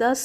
10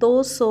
200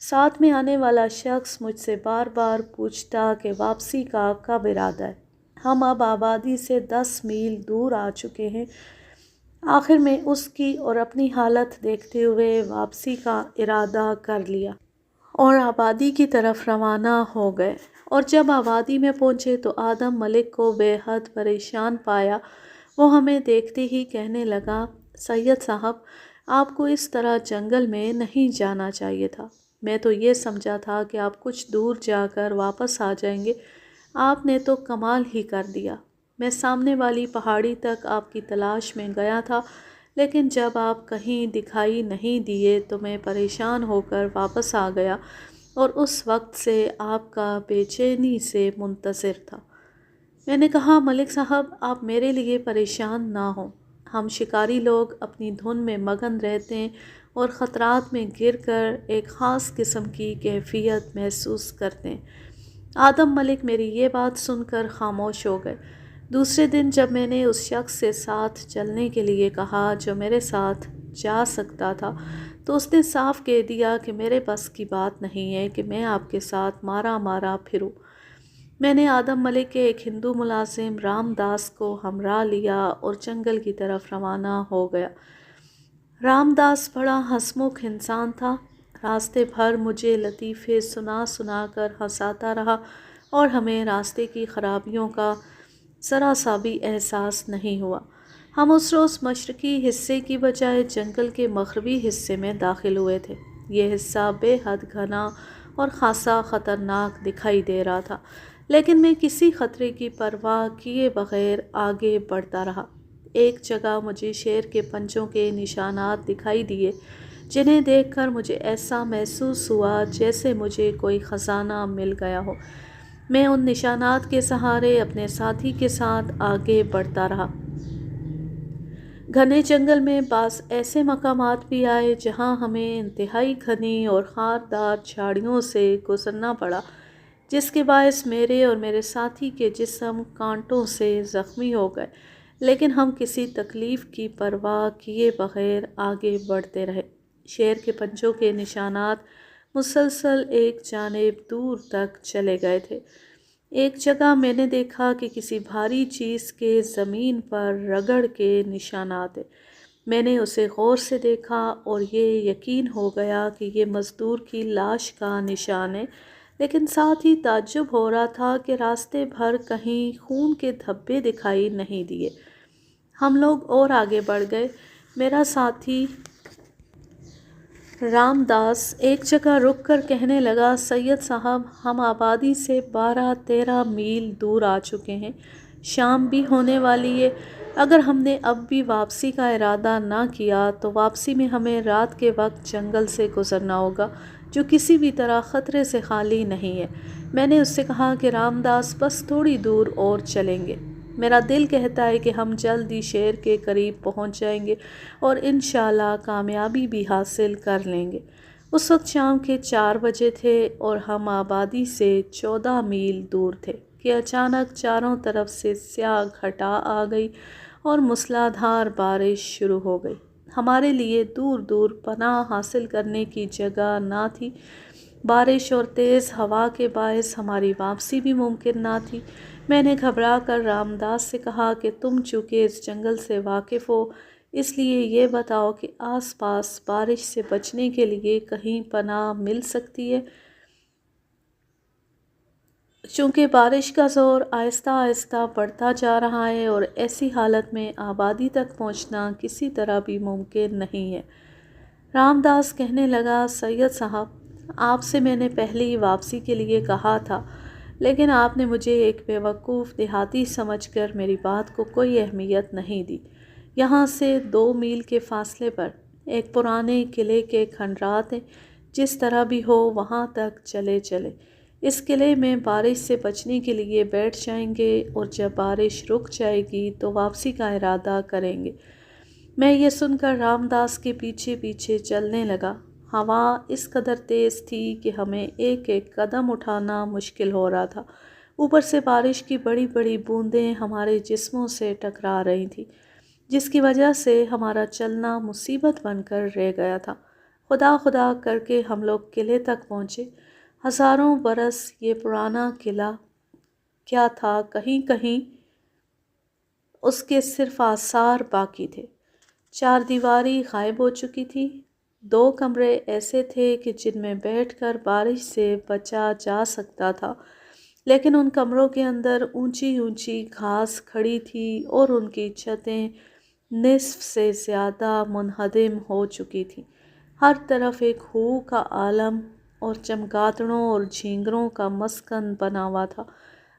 ساتھ میں آنے والا شخص مجھ سے بار بار پوچھتا کہ واپسی کا کب ارادہ ہے۔ ہم اب آبادی سے 10 میل دور آ چکے ہیں۔ آخر میں اس کی اور اپنی حالت دیکھتے ہوئے واپسی کا ارادہ کر لیا اور آبادی کی طرف روانہ ہو گئے۔ اور جب آبادی میں پہنچے تو آدم ملک کو بے حد پریشان پایا۔ وہ ہمیں دیکھتے ہی کہنے لگا، سید صاحب، آپ کو اس طرح جنگل میں نہیں جانا چاہیے تھا۔ میں تو یہ سمجھا تھا کہ آپ کچھ دور جا کر واپس آ جائیں گے۔ آپ نے تو کمال ہی کر دیا۔ میں سامنے والی پہاڑی تک آپ کی تلاش میں گیا تھا، لیکن جب آپ کہیں دکھائی نہیں دیے تو میں پریشان ہو کر واپس آ گیا اور اس وقت سے آپ کا بے چینی سے منتظر تھا۔ میں نے کہا، ملک صاحب، آپ میرے لیے پریشان نہ ہوں۔ ہم شکاری لوگ اپنی دھن میں مگن رہتے ہیں اور خطرات میں گر کر ایک خاص قسم کی کیفیت محسوس کرتے ہیں۔ آدم ملک میری یہ بات سن کر خاموش ہو گئے۔ دوسرے دن جب میں نے اس شخص سے ساتھ چلنے کے لیے کہا جو میرے ساتھ جا سکتا تھا، تو اس نے صاف کہہ دیا کہ میرے بس کی بات نہیں ہے کہ میں آپ کے ساتھ مارا مارا پھروں۔ میں نے آدم ملک کے ایک ہندو ملازم رام داس کو ہمراہ لیا اور جنگل کی طرف روانہ ہو گیا۔ رام داس بڑا ہنسمکھ انسان تھا۔ راستے بھر مجھے لطیفے سنا سنا کر ہنساتا رہا اور ہمیں راستے کی خرابیوں کا ذرا سا بھی احساس نہیں ہوا۔ ہم اس روز مشرقی حصے کی بجائے جنگل کے مغربی حصے میں داخل ہوئے تھے۔ یہ حصہ بے حد گھنا اور خاصا خطرناک دکھائی دے رہا تھا، لیکن میں کسی خطرے کی پرواہ کیے بغیر آگے بڑھتا رہا۔ ایک جگہ مجھے شیر کے پنجوں کے نشانات دکھائی دیے، جنہیں دیکھ کر مجھے ایسا محسوس ہوا جیسے مجھے کوئی خزانہ مل گیا ہو۔ میں ان نشانات کے سہارے اپنے ساتھی کے ساتھ آگے بڑھتا رہا۔ گھنے جنگل میں بعض ایسے مقامات بھی آئے جہاں ہمیں انتہائی گھنی اور خاردار جھاڑیوں سے گزرنا پڑا، جس کے باعث میرے اور میرے ساتھی کے جسم کانٹوں سے زخمی ہو گئے، لیکن ہم کسی تکلیف کی پرواہ کیے بغیر آگے بڑھتے رہے۔ شیر کے پنجوں کے نشانات مسلسل ایک جانب دور تک چلے گئے تھے۔ ایک جگہ میں نے دیکھا کہ کسی بھاری چیز کے زمین پر رگڑ کے نشانات ہیں۔ میں نے اسے غور سے دیکھا اور یہ یقین ہو گیا کہ یہ مزدور کی لاش کا نشان ہے، لیکن ساتھ ہی تعجب ہو رہا تھا کہ راستے بھر کہیں خون کے دھبے دکھائی نہیں دیے۔ ہم لوگ اور آگے بڑھ گئے۔ میرا ساتھی رام داس ایک جگہ رک کر کہنے لگا، سید صاحب، ہم آبادی سے 12-13 میل دور آ چکے ہیں۔ شام بھی ہونے والی ہے۔ اگر ہم نے اب بھی واپسی کا ارادہ نہ کیا تو واپسی میں ہمیں رات کے وقت جنگل سے گزرنا ہوگا، جو کسی بھی طرح خطرے سے خالی نہیں ہے۔ میں نے اس سے کہا کہ رام داس، بس تھوڑی دور اور چلیں گے۔ میرا دل کہتا ہے کہ ہم جلد ہی شیر کے قریب پہنچ جائیں گے اور انشاءاللہ کامیابی بھی حاصل کر لیں گے۔ اس وقت شام کے 4 بجے تھے اور ہم آبادی سے 14 میل دور تھے کہ اچانک چاروں طرف سے سیاہ گھٹا آ گئی اور موسلا دھار بارش شروع ہو گئی۔ ہمارے لیے دور دور پناہ حاصل کرنے کی جگہ نہ تھی۔ بارش اور تیز ہوا کے باعث ہماری واپسی بھی ممکن نہ تھی۔ میں نے گھبرا کر رام داس سے کہا کہ تم چونکہ اس جنگل سے واقف ہو، اس لیے یہ بتاؤ کہ آس پاس بارش سے بچنے کے لیے کہیں پناہ مل سکتی ہے۔ چونکہ بارش کا زور آہستہ آہستہ بڑھتا جا رہا ہے اور ایسی حالت میں آبادی تک پہنچنا کسی طرح بھی ممکن نہیں ہے۔ رام داس کہنے لگا، سید صاحب، آپ سے میں نے پہلی واپسی کے لیے کہا تھا، لیکن آپ نے مجھے ایک بیوقوف دیہاتی سمجھ کر میری بات کو کوئی اہمیت نہیں دی۔ یہاں سے 2 میل کے فاصلے پر ایک پرانے قلعے کے کھنڈرات ہیں۔ جس طرح بھی ہو وہاں تک چلے چلے۔ اس قلعے میں بارش سے بچنے کے لیے بیٹھ جائیں گے اور جب بارش رک جائے گی تو واپسی کا ارادہ کریں گے۔ میں یہ سن کر رام داس کے پیچھے پیچھے چلنے لگا۔ ہوا اس قدر تیز تھی کہ ہمیں ایک ایک قدم اٹھانا مشکل ہو رہا تھا۔ اوپر سے بارش کی بڑی بڑی بوندیں ہمارے جسموں سے ٹکرا رہی تھیں، جس کی وجہ سے ہمارا چلنا مصیبت بن کر رہ گیا تھا۔ خدا خدا کر کے ہم لوگ قلعے تک پہنچے۔ ہزاروں برس یہ پرانا قلعہ کیا تھا، کہیں کہیں اس کے صرف آثار باقی تھے۔ چار دیواری غائب ہو چکی تھی۔ 2 کمرے ایسے تھے کہ جن میں بیٹھ کر بارش سے بچا جا سکتا تھا، لیکن ان کمروں کے اندر اونچی اونچی گھاس کھڑی تھی اور ان کی چھتیں نصف سے زیادہ منہدم ہو چکی تھیں۔ ہر طرف ایک ہو کا عالم اور چمگادڑوں اور جھینگروں کا مسکن بنا ہوا تھا۔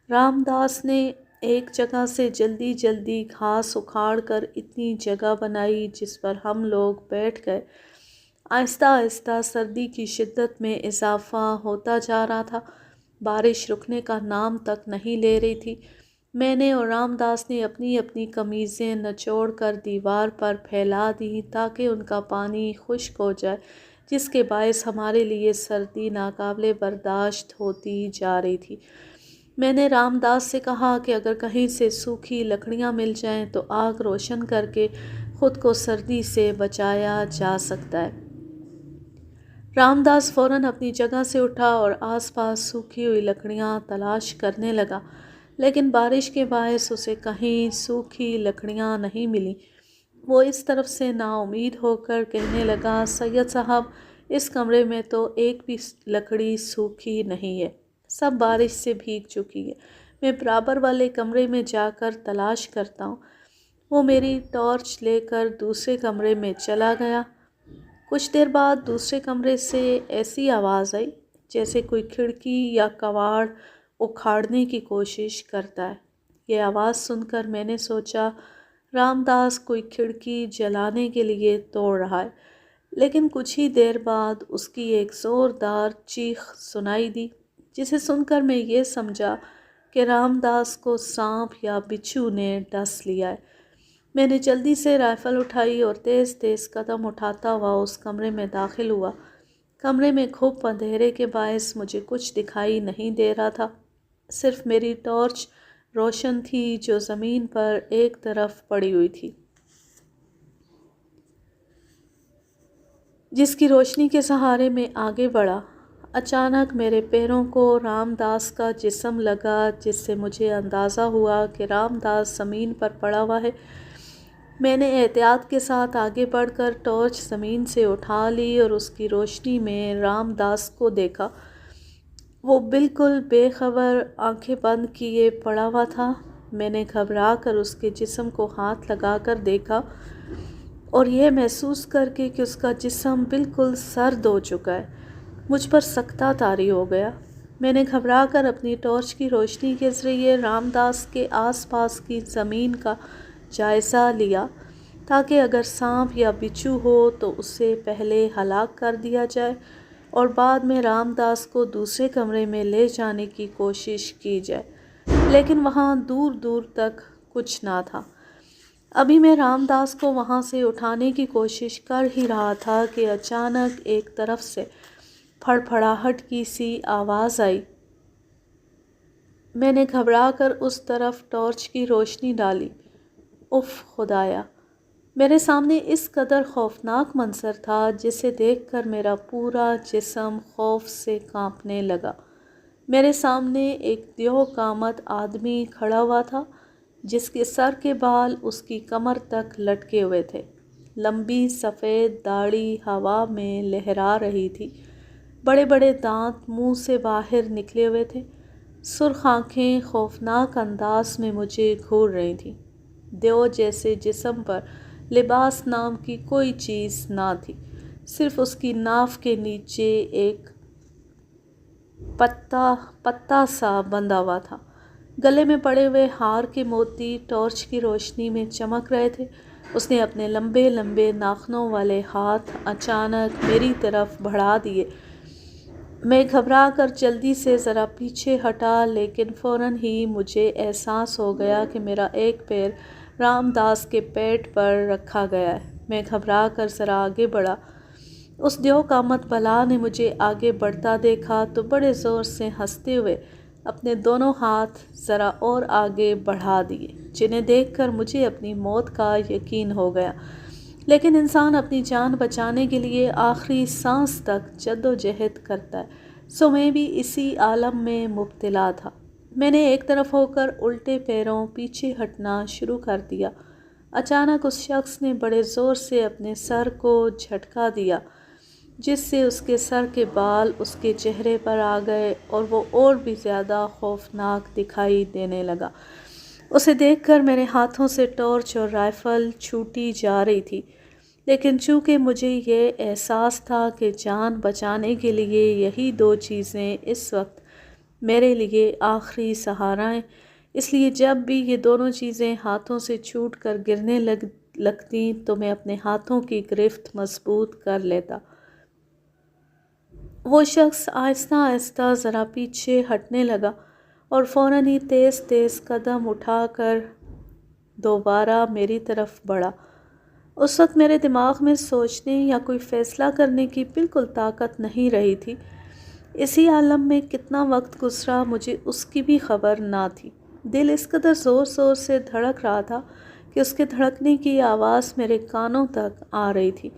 رام داس نے ایک جگہ سے جلدی جلدی گھاس اکھاڑ کر اتنی جگہ بنائی جس پر ہم لوگ بیٹھ گئے۔ آہستہ آہستہ سردی کی شدت میں اضافہ ہوتا جا رہا تھا۔ بارش رکنے کا نام تک نہیں لے رہی تھی۔ میں نے اور رام داس نے اپنی اپنی قمیضیں نچوڑ کر دیوار پر پھیلا دیں تاکہ ان کا پانی خشک ہو جائے، جس کے باعث ہمارے لیے سردی ناقابل برداشت ہوتی جا رہی تھی۔ میں نے رام داس سے کہا کہ اگر کہیں سے سوکھی لکڑیاں مل جائیں تو آگ روشن کر کے خود کو سردی سے بچایا جا سکتا ہے۔ رام داس فوراً اپنی جگہ سے اٹھا اور آس پاس سوکھی ہوئی لکڑیاں تلاش کرنے لگا، لیکن بارش کے باعث اسے کہیں سوکھی لکڑیاں نہیں ملیں۔ وہ اس طرف سے نا امید ہو کر کہنے لگا، سید صاحب، اس کمرے میں تو ایک بھی لکڑی سوکھی نہیں ہے، سب بارش سے بھیگ چکی ہے۔ میں برابر والے کمرے میں جا کر تلاش کرتا ہوں۔ وہ میری ٹارچ لے کر دوسرے کمرے میں چلا گیا۔ کچھ دیر بعد دوسرے کمرے سے ایسی آواز آئی جیسے کوئی کھڑکی یا کواڑ اکھاڑنے کی کوشش کرتا ہے۔ یہ آواز سن کر میں نے سوچا رام داس کوئی کھڑکی جلانے کے لیے توڑ رہا ہے، لیکن کچھ ہی دیر بعد اس کی ایک زوردار چیخ سنائی دی، جسے سن کر میں یہ سمجھا کہ رام داس کو سانپ یا بچھو نے ڈس لیا ہے۔ میں نے جلدی سے رائفل اٹھائی اور تیز تیز قدم اٹھاتا ہوا اس کمرے میں داخل ہوا۔ کمرے میں گھپ اندھیرے کے باعث مجھے کچھ دکھائی نہیں دے رہا تھا، صرف میری ٹارچ روشن تھی جو زمین پر ایک طرف پڑی ہوئی تھی، جس کی روشنی کے سہارے میں آگے بڑھا۔ اچانک میرے پیروں کو رام داس کا جسم لگا، جس سے مجھے اندازہ ہوا کہ رام داس زمین پر پڑا ہوا ہے۔ میں نے احتیاط کے ساتھ آگے بڑھ کر ٹارچ زمین سے اٹھا لی اور اس کی روشنی میں رام داس کو دیکھا۔ وہ بالکل بے خبر آنکھیں بند کیے پڑا ہوا تھا۔ میں نے گھبرا کر اس کے جسم کو ہاتھ لگا کر دیکھا اور یہ محسوس کر کے کہ اس کا جسم بالکل سرد ہو چکا ہے، مجھ پر سکتہ طاری ہو گیا۔ میں نے گھبرا کر اپنی ٹارچ کی روشنی کے ذریعے رام داس کے آس پاس کی زمین کا جائزہ لیا تاکہ اگر سانپ یا بچھو ہو تو اسے پہلے ہلاک کر دیا جائے اور بعد میں رام داس کو دوسرے کمرے میں لے جانے کی کوشش کی جائے، لیکن وہاں دور دور تک کچھ نہ تھا۔ ابھی میں رام داس کو وہاں سے اٹھانے کی کوشش کر ہی رہا تھا کہ اچانک ایک طرف سے پھڑ پھڑاہٹ کی سی آواز آئی۔ میں نے گھبرا کر اس طرف ٹارچ کی روشنی ڈالی۔ اف خدایا! میرے سامنے اس قدر خوفناک منظر تھا جسے دیکھ کر میرا پورا جسم خوف سے کانپنے لگا۔ میرے سامنے ایک دیو قامت آدمی کھڑا ہوا تھا جس کے سر کے بال اس کی کمر تک لٹکے ہوئے تھے۔ لمبی سفید داڑھی ہوا میں لہرا رہی تھی، بڑے بڑے دانت منہ سے باہر نکلے ہوئے تھے، سرخ آنکھیں خوفناک انداز میں مجھے گھور رہی تھیں۔ دیو جیسے جسم پر لباس نام کی کوئی چیز نہ تھی، صرف اس کی ناف کے نیچے ایک پتا سا بندھا ہوا تھا۔ گلے میں پڑے ہوئے ہار کے موتی ٹارچ کی روشنی میں چمک رہے تھے۔ اس نے اپنے لمبے لمبے ناخنوں والے ہاتھ اچانک میری طرف بڑھا دیے۔ میں گھبرا کر جلدی سے ذرا پیچھے ہٹا، لیکن فوراً ہی مجھے احساس ہو گیا کہ میرا ایک پیر رام داس کے پیٹ پر رکھا گیا ہے۔ میں گھبرا کر ذرا آگے بڑھا۔ اس دیو قامت بلا نے مجھے آگے بڑھتا دیکھا تو بڑے زور سے ہنستے ہوئے اپنے دونوں ہاتھ ذرا اور آگے بڑھا دیے، جنہیں دیکھ کر مجھے اپنی موت کا یقین ہو گیا۔ لیکن انسان اپنی جان بچانے کے لیے آخری سانس تک جد و جہد کرتا ہے، سو میں بھی اسی عالم میں مبتلا تھا۔ میں نے ایک طرف ہو کر الٹے پیروں پیچھے ہٹنا شروع کر دیا۔ اچانک اس شخص نے بڑے زور سے اپنے سر کو جھٹکا دیا، جس سے اس کے سر کے بال اس کے چہرے پر آ گئے اور وہ اور بھی زیادہ خوفناک دکھائی دینے لگا۔ اسے دیکھ کر میرے ہاتھوں سے ٹارچ اور رائفل چھوٹی جا رہی تھی، لیکن چونکہ مجھے یہ احساس تھا کہ جان بچانے کے لیے یہی دو چیزیں اس وقت میرے لیے آخری سہارا ہیں، اس لیے جب بھی یہ دونوں چیزیں ہاتھوں سے چھوٹ کر گرنے لگتیں تو میں اپنے ہاتھوں کی گرفت مضبوط کر لیتا۔ وہ شخص آہستہ آہستہ ذرا پیچھے ہٹنے لگا اور فوراً ہی تیز تیز قدم اٹھا کر دوبارہ میری طرف بڑھا۔ اس وقت میرے دماغ میں سوچنے یا کوئی فیصلہ کرنے کی بالکل طاقت نہیں رہی تھی۔ اسی عالم میں کتنا وقت گزرا مجھے اس کی بھی خبر نہ تھی۔ دل اس قدر زور زور سے دھڑک رہا تھا کہ اس کے دھڑکنے کی آواز میرے کانوں تک آ رہی تھی۔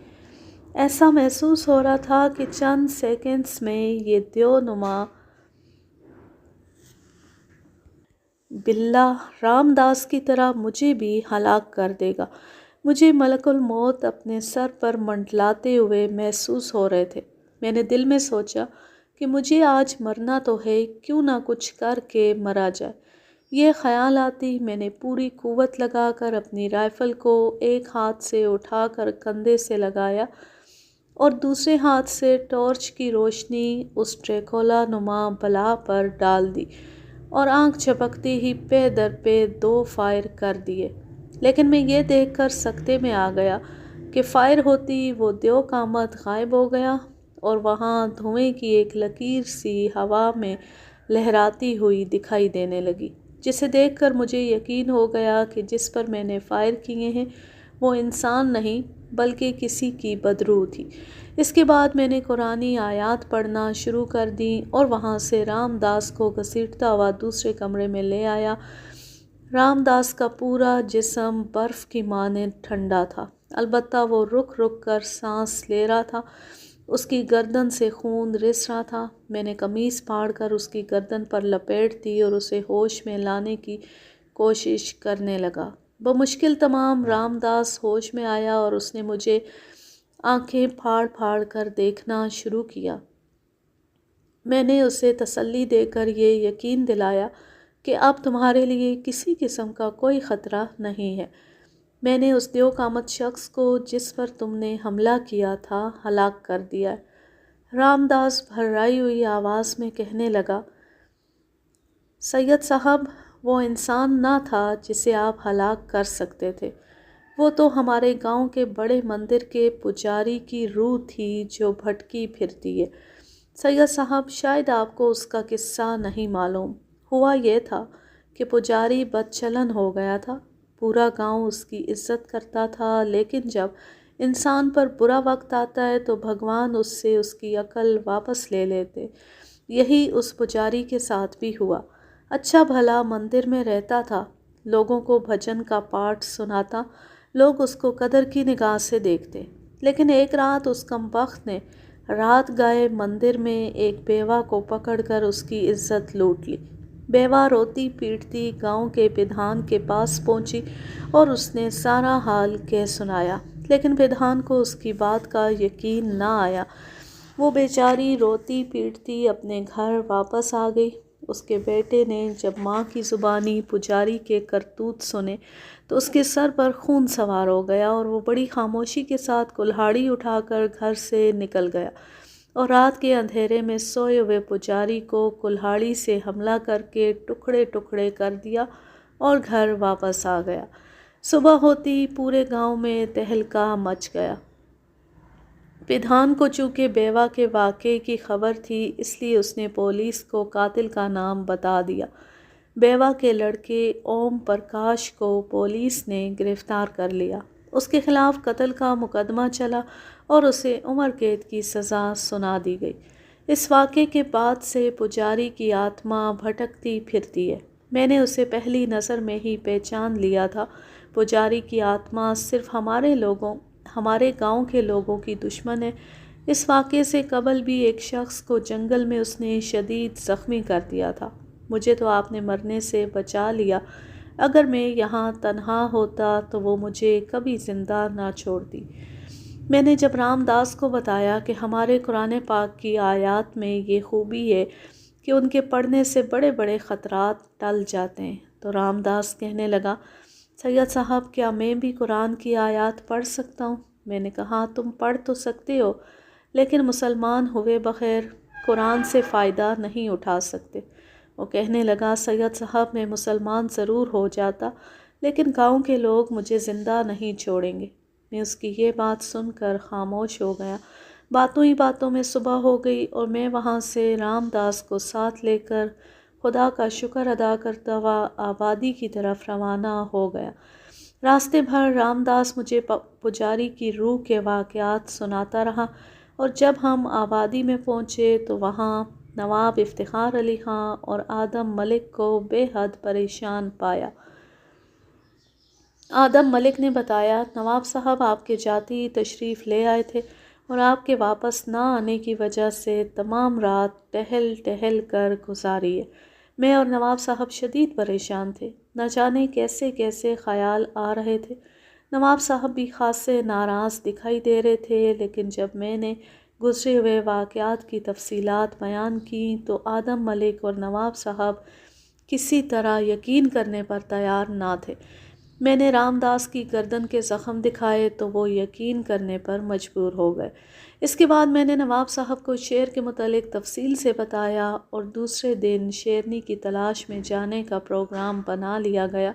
ایسا محسوس ہو رہا تھا کہ چند سیکنڈز میں یہ دیو نما بلّہ رام داس کی طرح مجھے بھی ہلاک کر دے گا۔ مجھے ملک الموت اپنے سر پر منڈلاتے ہوئے محسوس ہو رہے تھے۔ میں نے دل میں سوچا کہ مجھے آج مرنا تو ہے، کیوں نہ کچھ کر کے مرا جائے۔ یہ خیال آتی میں نے پوری قوت لگا کر اپنی رائفل کو ایک ہاتھ سے اٹھا کر کندھے سے لگایا اور دوسرے ہاتھ سے ٹارچ کی روشنی اس ڈریکولا نما بلا پر ڈال دی اور آنکھ جھپکتے ہی پے در پے 2 فائر کر دیے۔ لیکن میں یہ دیکھ کر سکتے میں آ گیا کہ فائر ہوتی وہ دیو قامت غائب ہو گیا اور وہاں دھوئیں کی ایک لکیر سی ہوا میں لہراتی ہوئی دکھائی دینے لگی، جسے دیکھ کر مجھے یقین ہو گیا کہ جس پر میں نے فائر کیے ہیں وہ انسان نہیں بلکہ کسی کی بدروح تھی۔ اس کے بعد میں نے قرآنی آیات پڑھنا شروع کر دیں اور وہاں سے رام داس کو گھسیٹتا ہوا دوسرے کمرے میں لے آیا۔ رام داس کا پورا جسم برف کی مانند ٹھنڈا تھا، البتہ وہ رک رک کر سانس لے رہا تھا۔ اس کی گردن سے خون رس رہا تھا۔ میں نے قمیص پھاڑ کر اس کی گردن پر لپیٹ دی اور اسے ہوش میں لانے کی کوشش کرنے لگا۔ بمشکل تمام رام داس ہوش میں آیا اور اس نے مجھے آنکھیں پھاڑ پھاڑ کر دیکھنا شروع کیا۔ میں نے اسے تسلی دے کر یہ یقین دلایا کہ اب تمہارے لیے کسی قسم کا کوئی خطرہ نہیں ہے۔ میں نے اس دیو قامت شخص کو جس پر تم نے حملہ کیا تھا ہلاک کر دیا ہے۔ رام داس بھررائی ہوئی آواز میں کہنے لگا، سید صاحب، وہ انسان نہ تھا جسے آپ ہلاک کر سکتے تھے، وہ تو ہمارے گاؤں کے بڑے مندر کے پجاری کی روح تھی جو بھٹکی پھرتی ہے۔ سید صاحب، شاید آپ کو اس کا قصہ نہیں معلوم۔ ہوا یہ تھا کہ پجاری بد چلن ہو گیا تھا، پورا گاؤں اس کی عزت کرتا تھا، لیکن جب انسان پر برا وقت آتا ہے تو بھگوان اس سے اس کی عقل واپس لے لیتے۔ یہی اس پجاری کے ساتھ بھی ہوا۔ اچھا بھلا مندر میں رہتا تھا، لوگوں کو بھجن کا پاٹھ سناتا، لوگ اس کو قدر کی نگاہ سے دیکھتے۔ لیکن ایک رات اس کمبخت نے رات گئے مندر میں ایک بیوہ کو پکڑ کر اس کی عزت لوٹ لی۔ بیوہ روتی پیٹتی گاؤں کے پردھان کے پاس پہنچی اور اس نے سارا حال کہہ سنایا، لیکن پردھان کو اس کی بات کا یقین نہ آیا۔ وہ بیچاری روتی پیٹتی اپنے گھر واپس آ گئی۔ اس کے بیٹے نے جب ماں کی زبانی پجاری کے کرتوت سنے تو اس کے سر پر خون سوار ہو گیا اور وہ بڑی خاموشی کے ساتھ کلہاڑی اٹھا کر گھر سے نکل گیا اور رات کے اندھیرے میں سوئے ہوئے پجاری کو کلہاڑی سے حملہ کر کے ٹکڑے ٹکڑے کر دیا اور گھر واپس آ گیا۔ صبح ہوتی پورے گاؤں میں تہلکہ مچ گیا۔ پردھان کو چونکہ بیوہ کے واقعے کی خبر تھی، اس لیے اس نے پولیس کو قاتل کا نام بتا دیا۔ بیوہ کے لڑکے اوم پرکاش کو پولیس نے گرفتار کر لیا۔ اس کے خلاف قتل کا مقدمہ چلا اور اسے عمر قید کی سزا سنا دی گئی۔ اس واقعے کے بعد سے پجاری کی آتما بھٹکتی پھرتی ہے۔ میں نے اسے پہلی نظر میں ہی پہچان لیا تھا۔ پجاری کی آتما صرف ہمارے لوگوں، ہمارے گاؤں کے لوگوں کی دشمن ہے۔ اس واقعے سے قبل بھی ایک شخص کو جنگل میں اس نے شدید زخمی کر دیا تھا۔ مجھے تو آپ نے مرنے سے بچا لیا، اگر میں یہاں تنہا ہوتا تو وہ مجھے کبھی زندہ نہ چھوڑتی۔ میں نے جب رام داس کو بتایا کہ ہمارے قرآن پاک کی آیات میں یہ خوبی ہے کہ ان کے پڑھنے سے بڑے بڑے خطرات ٹل جاتے ہیں، تو رام داس کہنے لگا، سید صاحب کیا میں بھی قرآن کی آیات پڑھ سکتا ہوں؟ میں نے کہا تم پڑھ تو سکتے ہو، لیکن مسلمان ہوئے بغیر قرآن سے فائدہ نہیں اٹھا سکتے۔ وہ کہنے لگا، سید صاحب میں مسلمان ضرور ہو جاتا، لیکن گاؤں کے لوگ مجھے زندہ نہیں چھوڑیں گے۔ میں اس کی یہ بات سن کر خاموش ہو گیا۔ باتوں ہی باتوں میں صبح ہو گئی اور میں وہاں سے رام داس کو ساتھ لے کر خدا کا شکر ادا کرتا ہوا آبادی کی طرف روانہ ہو گیا۔ راستے بھر رام داس مجھے پجاری کی روح کے واقعات سناتا رہا، اور جب ہم آبادی میں پہنچے تو وہاں نواب افتخار علی خان اور آدم ملک کو بے حد پریشان پایا۔ آدم ملک نے بتایا، نواب صاحب آپ کے جاتی تشریف لے آئے تھے اور آپ کے واپس نہ آنے کی وجہ سے تمام رات ٹہل ٹہل کر گزاری ہے۔ میں اور نواب صاحب شدید پریشان تھے، نہ جانے کیسے کیسے خیال آ رہے تھے۔ نواب صاحب بھی خاصے ناراض دکھائی دے رہے تھے، لیکن جب میں نے گزرے ہوئے واقعات کی تفصیلات بیان کیں تو آدم ملک اور نواب صاحب کسی طرح یقین کرنے پر تیار نہ تھے۔ میں نے رام داس کی گردن کے زخم دکھائے تو وہ یقین کرنے پر مجبور ہو گئے۔ اس کے بعد میں نے نواب صاحب کو شعر کے متعلق تفصیل سے بتایا اور دوسرے دن شیرنی کی تلاش میں جانے کا پروگرام بنا لیا گیا۔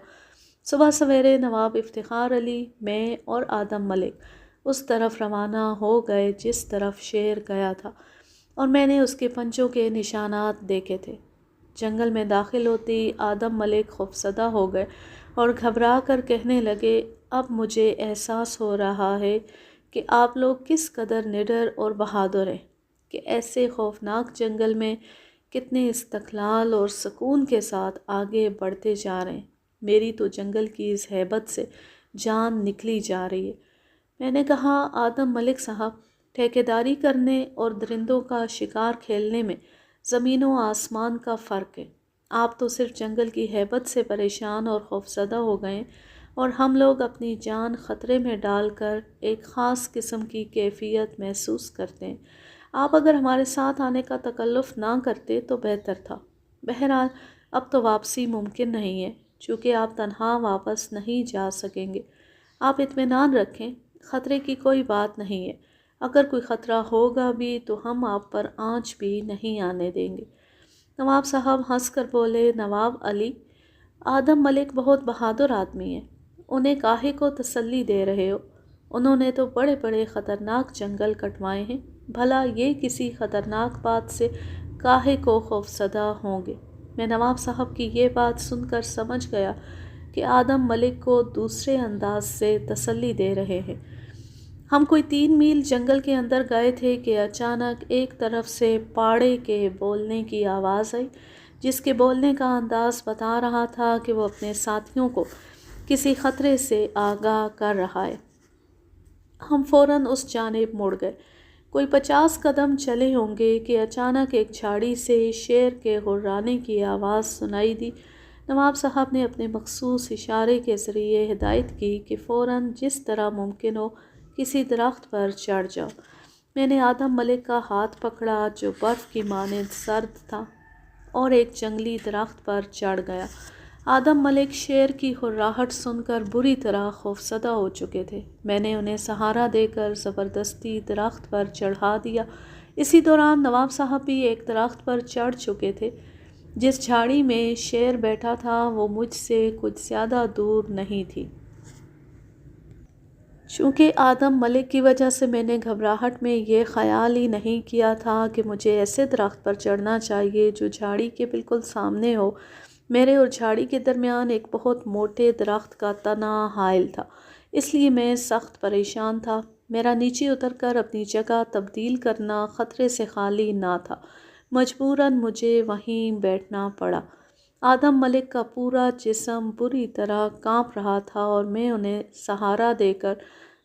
صبح سویرے نواب افتخار علی، میں اور آدم ملک اس طرف روانہ ہو گئے جس طرف شیر گیا تھا، اور میں نے اس کے پنجوں کے نشانات دیکھے تھے۔ جنگل میں داخل ہوتی آدم ملک خوفزدہ ہو گئے اور گھبرا کر کہنے لگے، اب مجھے احساس ہو رہا ہے کہ آپ لوگ کس قدر نڈر اور بہادر ہیں کہ ایسے خوفناک جنگل میں کتنے استقلال اور سکون کے ساتھ آگے بڑھتے جا رہے ہیں۔ میری تو جنگل کی اس ہیبت سے جان نکلی جا رہی ہے۔ میں نے کہا، آدم ملک صاحب، ٹھیکیداری کرنے اور درندوں کا شکار کھیلنے میں زمین و آسمان کا فرق ہے۔ آپ تو صرف جنگل کی ہیبت سے پریشان اور خوفزدہ ہو گئے، اور ہم لوگ اپنی جان خطرے میں ڈال کر ایک خاص قسم کی کیفیت محسوس کرتے ہیں۔ آپ اگر ہمارے ساتھ آنے کا تکلف نہ کرتے تو بہتر تھا۔ بہرحال اب تو واپسی ممکن نہیں ہے، چونکہ آپ تنہا واپس نہیں جا سکیں گے۔ آپ اطمینان رکھیں، خطرے کی کوئی بات نہیں ہے۔ اگر کوئی خطرہ ہوگا بھی تو ہم آپ پر آنچ بھی نہیں آنے دیں گے۔ نواب صاحب ہنس کر بولے، نواب علی، آدم ملک بہت بہادر آدمی ہیں، انہیں کاہے کو تسلی دے رہے ہو؟ انہوں نے تو بڑے بڑے خطرناک جنگل کٹوائے ہیں، بھلا یہ کسی خطرناک بات سے کاہے کو خوفزدہ ہوں گے؟ میں نواب صاحب کی یہ بات سن کر سمجھ گیا کہ آدم ملک کو دوسرے انداز سے تسلی دے رہے ہیں۔ ہم کوئی 3 میل جنگل کے اندر گئے تھے کہ اچانک ایک طرف سے پاڑے کے بولنے کی آواز آئی، جس کے بولنے کا انداز بتا رہا تھا کہ وہ اپنے ساتھیوں کو کسی خطرے سے آگاہ کر رہا ہے۔ ہم فوراً اس جانب مڑ گئے۔ کوئی 50 قدم چلے ہوں گے کہ اچانک ایک جھاڑی سے شیر کے غرانے کی آواز سنائی دی۔ نواب صاحب نے اپنے مخصوص اشارے کے ذریعے ہدایت کی کہ فوراً جس طرح ممکن ہو کسی درخت پر چڑھ جاؤ۔ میں نے آدم ملک کا ہاتھ پکڑا جو برف کی مانند سرد تھا، اور ایک جنگلی درخت پر چڑھ گیا۔ آدم ملک شیر کی ہراہٹ سن کر بری طرح خوفزدہ ہو چکے تھے۔ میں نے انہیں سہارا دے کر زبردستی درخت پر چڑھا دیا۔ اسی دوران نواب صاحب بھی ایک درخت پر چڑھ چکے تھے۔ جس جھاڑی میں شیر بیٹھا تھا وہ مجھ سے کچھ زیادہ دور نہیں تھی۔ چونکہ آدم ملک کی وجہ سے میں نے گھبراہٹ میں یہ خیال ہی نہیں کیا تھا کہ مجھے ایسے درخت پر چڑھنا چاہیے جو جھاڑی کے بالکل سامنے ہو۔ میرے اور جھاڑی کے درمیان ایک بہت موٹے درخت کا تنا حائل تھا، اس لیے میں سخت پریشان تھا۔ میرا نیچے اتر کر اپنی جگہ تبدیل کرنا خطرے سے خالی نہ تھا، مجبوراً مجھے وہیں بیٹھنا پڑا۔ آدم ملک کا پورا جسم بری طرح کانپ رہا تھا اور میں انہیں سہارا دے کر